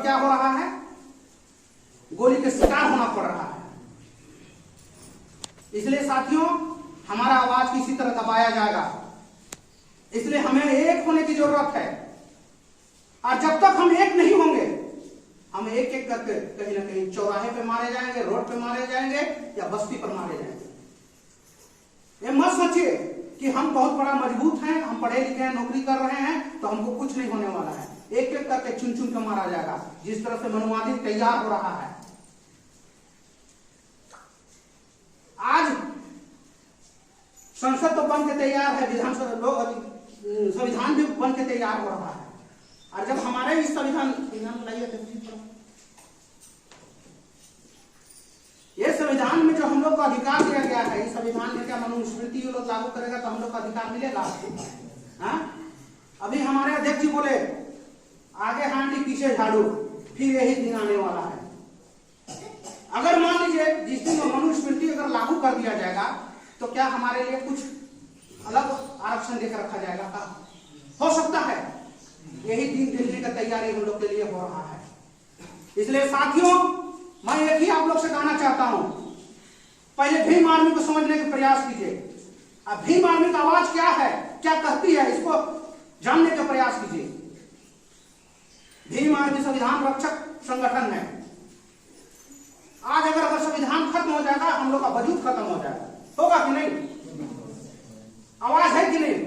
क्या हो रहा है, गोली के शिकार होना पड़ रहा है। इसलिए साथियों हमारा आवाज किसी तरह दबाया जाएगा, इसलिए हमें एक होने की जरूरत है। और जब तक हम एक नहीं होंगे, हम एक एक करके कहीं ना कहीं चौराहे पे मारे जाएंगे, रोड पे मारे जाएंगे या बस्ती पर मारे जाएंगे। ये मत सोचिए कि हम बहुत बड़ा मजबूत हैं, हम पढ़े लिखे हैं, नौकरी कर रहे हैं तो हमको कुछ नहीं होने वाला है। एक एक करके चुन चुन के मारा जाएगा, जिस तरह से मनुवादी तैयार हो रहा है। आज संसद तो बन के तैयार है, विधानसभा लोग संविधान भी बन के तैयार हो रहा है। और जब हमारे इस संविधान ये संविधान में जो हम लोग को अधिकार दिया गया है, इस संविधान में क्या मनुस्मृति ये लोग लागू करेगा तो हम लोग को अधिकार मिलेगा? अभी हमारे अध्यक्ष जी बोले आगे हांडी पीछे झाड़ू, फिर यही दिन आने वाला है। अगर मान लीजिए जिस दिन मनुस्मृति अगर लागू कर दिया जाएगा तो क्या हमारे लिए कुछ अलग आरक्षण देकर रखा जाएगा? हो सकता है। यही दिन दिल्ली का तैयारी हम लोग के लिए हो रहा है। इसलिए साथियों मैं एक ही आप लोग से कहना चाहता हूं, पहले भीम आर्मी को समझने का प्रयास कीजिए। अब भीम आर्मी का आवाज क्या है, क्या कहती है, इसको जानने का प्रयास कीजिए। भीम आर्मी संविधान रक्षक संगठन है। आज अगर संविधान खत्म हो जाएगा, हम लोग का वजूद खत्म हो जाएगा। होगा कि नहीं? आवाज है कि नहीं?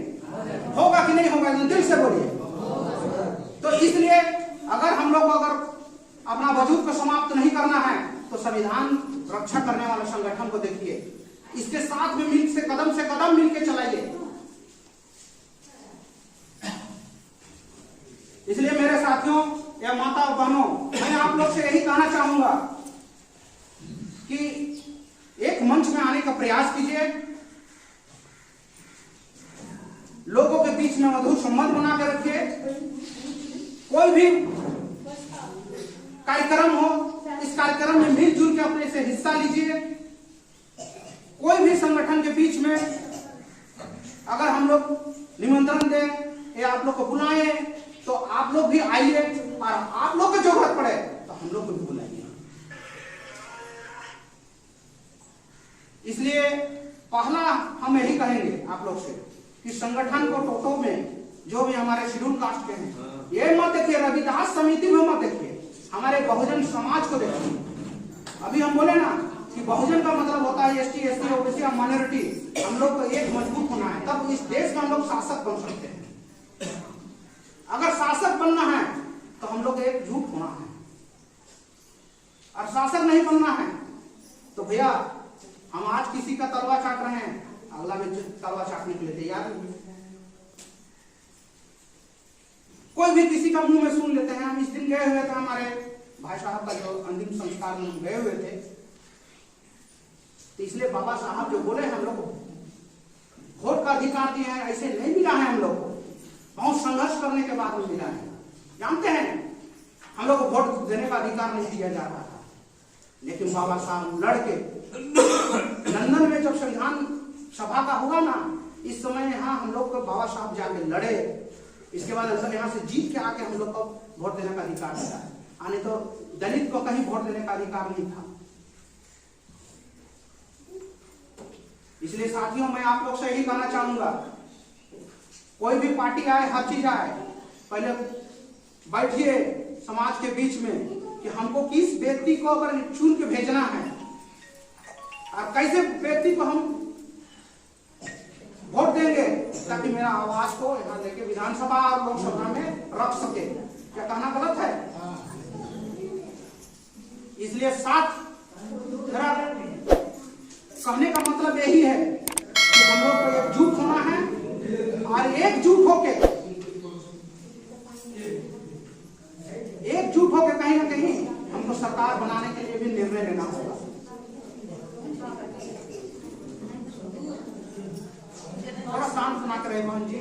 होगा कि नहीं होगा? दिल से बोलिए। तो इसलिए अगर हम लोग को अगर अपना वजूद को समाप्त नहीं करना है तो संविधान रक्षा करने वाले संगठन को देखिए, इसके साथ में मिल से कदम मिलके चलाइए। इसलिए मेरे साथियों या माता और बहनों, मैं आप लोग से यही कहना चाहूंगा कि एक मंच में आने का प्रयास कीजिए, लोगों के बीच में मधुर संबंध बना के रखिए। कोई भी कार्यक्रम हो, इस कार्यक्रम में मिलजुल के अपने से हिस्सा लीजिए। कोई भी संगठन के बीच में अगर हम लोग निमंत्रण दें या आप लोग को बुलाएं तो आप लोग भी आइए, और आप लोग को जरूरत पड़े तो हम लोग को भी बुलाइए। इसलिए पहला हम यही कहेंगे आप लोग से कि संगठन को टोटो में जो भी हमारे शेड्यूल कास्ट के हैं, ये मत देखिए, रविदास समिति में मत देखिए, हमारे बहुजन समाज को देखिए। अभी हम बोले ना कि बहुजन का मतलब होता है एसटी, एससी, ओबीसी और माइनॉरिटी। हम लोग को एक मजबूत होना है, तब इस देश में हम लोग शासक बन सकते हैं। अगर शासक बनना है तो हम लोग एकजुट होना है, और शासक नहीं बनना है तो भैया हम आज किसी का तलवा चाट रहे हैं, अगला में तलवा चाटने के लिए तैयार नहीं। कोई भी किसी का मुंह में सुन लेते हैं। हम इस दिन गए हुए थे, हमारे भाई साहब का जो अंतिम संस्कार में हम गए हुए थे, तो इसलिए बाबा साहब जो बोले हम लोग को वोट का अधिकार दिए हैं, ऐसे नहीं मिला है। हम लोग को बहुत संघर्ष करने के बाद में मिला है। जानते हैं हम लोग को वोट देने का अधिकार नहीं दिया जा रहा था, लेकिन बाबा साहब लड़के लंदन में जब संविधान सभा का होगा ना, इस समय यहाँ हम लोग को बाबा साहब जाके लड़े। इसके बाद अंदर यहाँ से जीत के आके हम लोग को वोट देने का अधिकार मिला है। आने तो दलित को कहीं वोट देने का अधिकार नहीं था। इसलिए साथियों मैं आप लोग से यही कहना चाहूंगा, कोई भी पार्टी आए, हर चीज आए, पहले बैठिए समाज के बीच में कि हमको किस व्यक्ति को अगर चुन के भेजना है और कैसे व्यक्ति को हम वोट देंगे ताकि मेरा आवाज को यहाँ लेके विधानसभा और लोकसभा में रख सके। क्या कहना गलत है? इसलिए साथ मेरा कहने का मतलब यही है कि हम लोग को एकजुट होना है, और एकजुट होके कहीं ना कहीं हमको सरकार बनाने के लिए भी निर्णय लेना होगा। थोड़ा शांत सुना कर मोहन जी।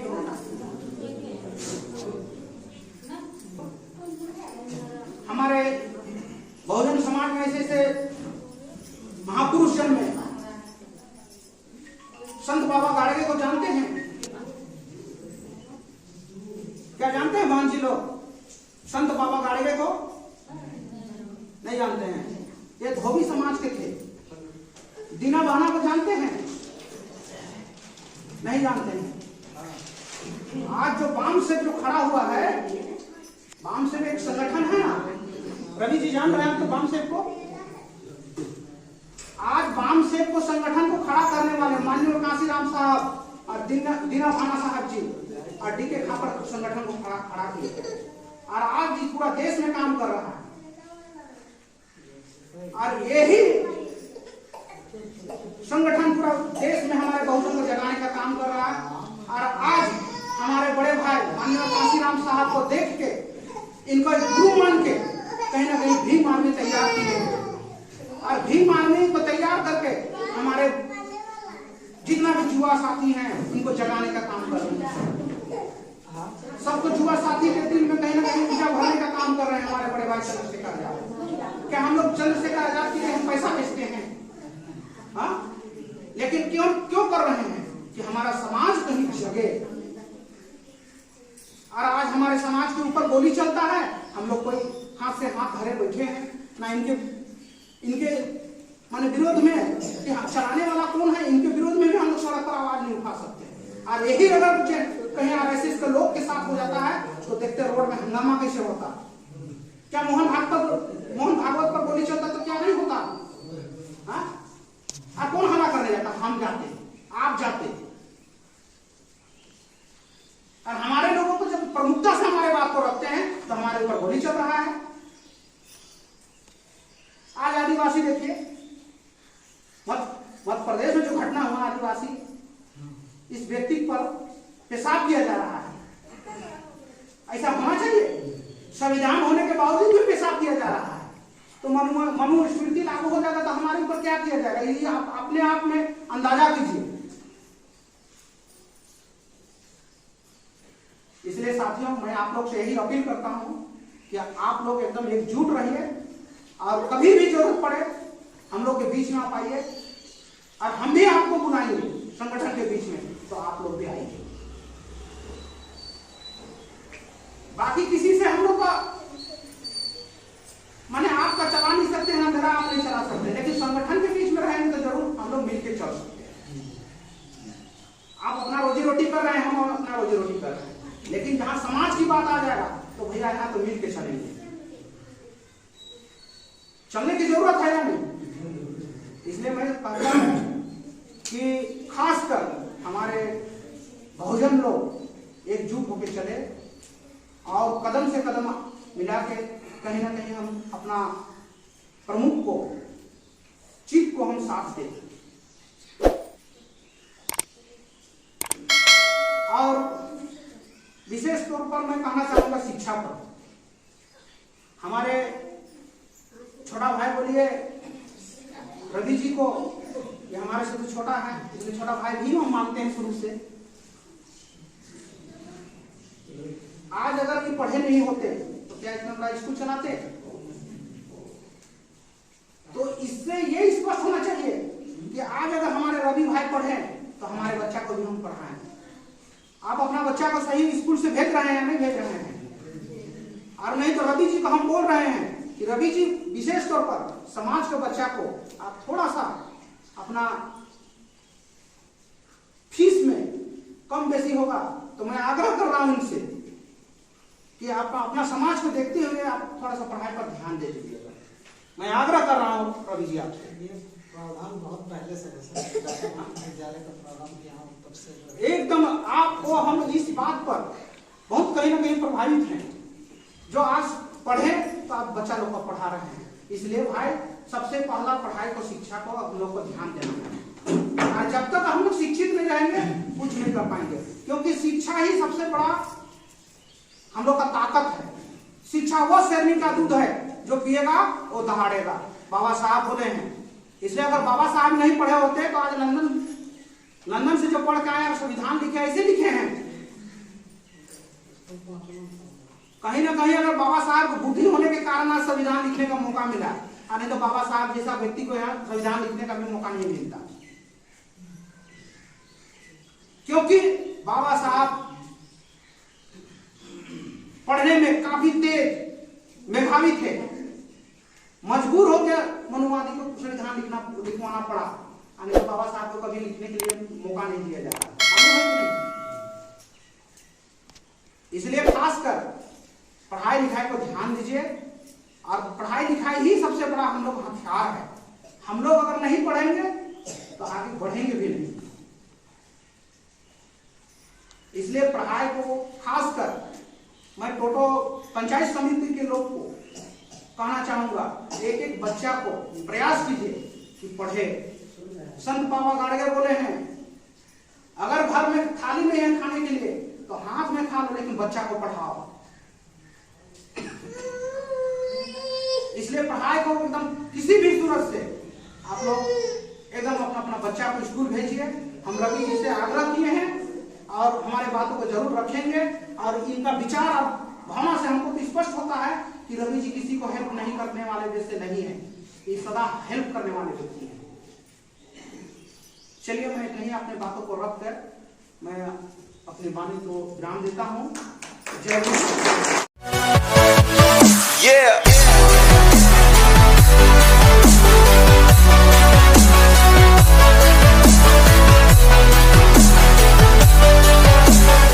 हमारे बहुजन समाज में ऐसे महापुरुष जन्मे। संत बाबा गाड़गे को जानते हैं? क्या जानते हैं मोहन जी लोग संत बाबा गाड़गे को? नहीं जानते हैं? ये धोबी समाज के थे। दीना बहना को जानते हैं? नहीं जानते हैं। आज जो वाम से जो खड़ा हुआ है, वाम से एक संगठन है ना, रवि जी जान रहे हैं तो वाम सेव को? आज वाम सेव को संगठन को खड़ा करने वाले माननीय काशीराम साहब और दीना भाना साहब जी और डी के खापर संगठन को खड़ा किए और आज जी पूरा देश में काम कर रहा है। और यही संगठन पूरा देश में हमारे बहुजन को जगाने का काम कर रहा है। और आज हमारे बड़े भाई माननीय काशीराम साहब को देख के, इनको गुरु मान के कहीं ना कहीं भीम आर्मी तैयार की गई और भीम आर्मी को तैयार करके हमारे जितना भी युवा साथी हैं उनको जगाने का काम कर रहे हैं। सबको युवा साथी के दिल में कहीं ना कहीं ऊर्जा भरने का काम कर रहे हैं हमारे बड़े भाई चंद्रशेखर आजाद। क्या हम लोग चंद्रशेखर आजाद के लिए हम पैसा भेजते हैं? हाँ, लेकिन क्यों कर रहे हैं कि हमारा समाज कहीं जगे। और आज हमारे समाज के ऊपर गोली चलता है, हम लोग कोई हाथ से हाथ धरे बैठे हैं ना। इनके माने विरोध में कि चलाने वाला कौन है, इनके विरोध में भी हम लोग सड़क पर आवाज नहीं उठा सकते। और यही अगर कहीं आरएसएस के लोग के साथ हो जाता है तो देखते रोड में हंगामा कैसे होता। क्या मोहन भागवत पर गोली चलता तो क्या नहीं होता? हाँ, कौन हमला करने जाता? हम जाते, आप जाते। और हमारे लोगों को जब प्रमुखता से हमारे बात को रखते हैं तो हमारे ऊपर गोली चल रहा है। आज आदिवासी देखिए, मध्य प्रदेश में जो घटना हुआ, आदिवासी इस व्यक्ति पर पेशाब किया जा रहा है। ऐसा होना चाहिए? संविधान होने के बावजूद भी पेशाब किया जा रहा है। तो मनुस्मृति लागू हो जाएगा तो हमारे ऊपर क्या किया जाएगा, ये आप अपने आप में अंदाजा कीजिए। इसलिए साथियों, मैं आप लोग से यही अपील करता हूं कि आप लोग एकदम एकजुट रहिए और कभी भी जरूरत पड़े हम लोग के बीच में आप आइए और हम भी आपको बुलाएंगे संगठन के बीच में, तो आप लोग भी आइए। बाकी किसी से हम लोग का माने आपका चला नहीं सकते हैं, मेरा आप नहीं चला सकते, लेकिन संगठन के बीच में रहेंगे तो जरूर हम लोग मिलकर चल सकते हैं। आप अपना रोजी रोटी कर रहे हैं, हम अपना रोजी रोटी कर रहे हैं, लेकिन जहां समाज की बात आ जाएगा तो भैया यहाँ तो मिलकर चलेंगे। चलने की जरूरत है या नहीं? इसलिए मैं कहता हूं कि खासकर हमारे बहुजन लोग एकजुट होकर चले और कदम से कदम मिला के कहीं ना कहीं हम अपना प्रमुख को, चीफ को हम साथ दें। और विशेष तौर पर मैं कहना चाहूंगा शिक्षा पर। हमारे छोटा भाई बोलिए रवि जी को, ये हमारे से तो छोटा है, इसलिए छोटा भाई भी हम मानते हैं शुरू से। आज अगर ये पढ़े नहीं होते तो क्या इतना बड़ा स्कूल चलाते? तो इससे ये स्पष्ट होना चाहिए कि आज अगर हमारे रवि भाई पढ़े तो हमारे बच्चा को भी हम पढ़ाएं। आप अपना बच्चा को सही स्कूल से भेज रहे हैं, नहीं भेज रहे हैं? और नहीं तो रवि जी को हम बोल रहे हैं कि रवि जी विशेष तौर पर समाज के बच्चा को आप थोड़ा सा अपना फीस में कम बेसी होगा तो मैं आग्रह कर रहा हूं इनसे कि आप अपना समाज को देखते हुए आप थोड़ा सा पढ़ाई पर ध्यान दे दीजिएगा। मैं आग्रह कर रहा हूँ रवि जी आपसे। प्रावधान बहुत पहले से विद्यालय का प्रावधान किया हूँ तब से एकदम आपको हम इस बात पर बहुत कहीं ना कहीं प्रभावित हैं। जो आज पढ़े तो आप बच्चा लोग को पढ़ा रहे हैं, इसलिए भाई सबसे पहला पढ़ाई को, शिक्षा को हम लोग को ध्यान देना है। और जब तक हम लोग शिक्षित नहीं रहेंगे कुछ नहीं कर पाएंगे, क्योंकि शिक्षा ही सबसे बड़ा हम लोग का ताकत है। शिक्षा वो शेरनी का दूध है, जो पिएगा वो दहाड़ेगा, बाबा साहब बोले हैं। इसलिए अगर बाबा साहब नहीं पढ़े होते तो आज लंदन से जो पढ़ के आए संविधान लिखे, ऐसे लिखे हैं। कहीं ना कहीं अगर बाबा साहब को बुद्धि होने के कारण आज संविधान लिखने का मौका मिला, और नहीं तो बाबा साहब जैसा व्यक्ति को यहाँ संविधान लिखने का भी मौका नहीं मिलता, क्योंकि बाबा साहब पढ़ने में काफी तेज मेधावी थे। मजबूर हो गया मनुवादी को संविधान लिखवाना पड़ा, अन्यथा बाबा साहब को कभी लिखने के लिए मौका नहीं दिया जा रहा। इसलिए खासकर पढ़ाई लिखाई को ध्यान दीजिए, और पढ़ाई लिखाई ही सबसे बड़ा हम लोग हथियार है। हम लोग अगर नहीं पढ़ेंगे तो आगे बढ़ेंगे भी नहीं। इसलिए पढ़ाई को खासकर मैं टोटो पंचायत समिति के लोग को कहना चाहूंगा, एक एक बच्चा को प्रयास कीजिए कि पढ़े। संत बाबा गाड़गे बोले हैं, अगर घर में थाली नहीं है खाने के लिए तो हाथ में खा लो, लेकिन बच्चा को पढ़ाओ। इसलिए पढ़ाई को एकदम किसी भी सूरत से आप लोग एकदम अपना अपना बच्चा को स्कूल भेजिए। हम रवि जी से आग्रह किए हैं और हमारे बातों को जरूर रखेंगे, और इनका विचार और भावना से हमको तो स्पष्ट होता है कि रवि जी किसी को हेल्प नहीं करने वाले जैसे नहीं है, ये सदा हेल्प करने वाले व्यक्ति हैं। चलिए मैं कहीं अपने बातों को रख कर मैं अपनी वाणी को विराम देता हूँ। जय हिंद।